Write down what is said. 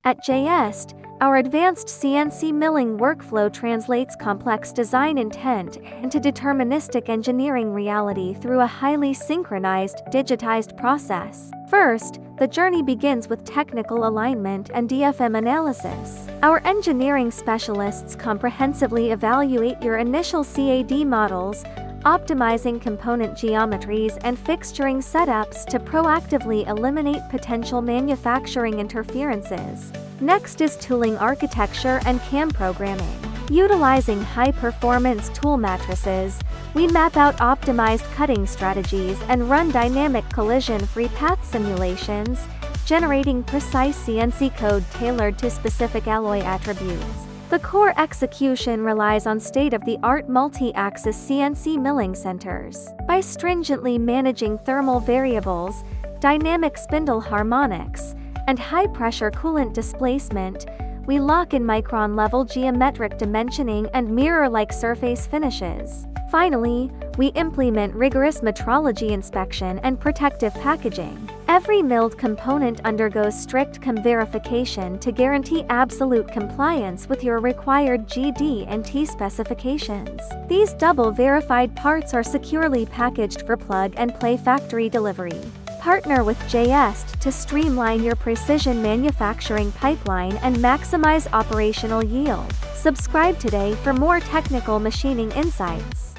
At JST, our advanced CNC milling workflow translates complex design intent into deterministic engineering reality through a highly synchronized, digitized process. First, the journey begins with technical alignment and DFM analysis. Our engineering specialists comprehensively evaluate your initial CAD models, optimizing component geometries and fixturing setups to proactively eliminate potential manufacturing interferences. Next is tooling architecture and camprogramming. Utilizing high-performance tool matrices, we map out optimized cutting strategies and run dynamic collision-free path simulations, generating precise CNC code tailored to specific alloy attributes. The core execution relies on state-of-the-art multi-axis CNC milling centers. By stringently managing thermal variables, dynamic spindle harmonics, and high-pressure coolant displacement, we lock in micron-level geometric dimensioning and mirror-like surface finishes. Finally, we implement rigorous metrology inspection and protective packaging. Every milled component undergoes strict CAM verification to guarantee absolute compliance with your required GD and T specifications. These double-verified parts are securely packaged for plug-and-play factory delivery. Partner with JST to streamline your precision manufacturing pipeline and maximize operational yield. Subscribe today for more technical machining insights.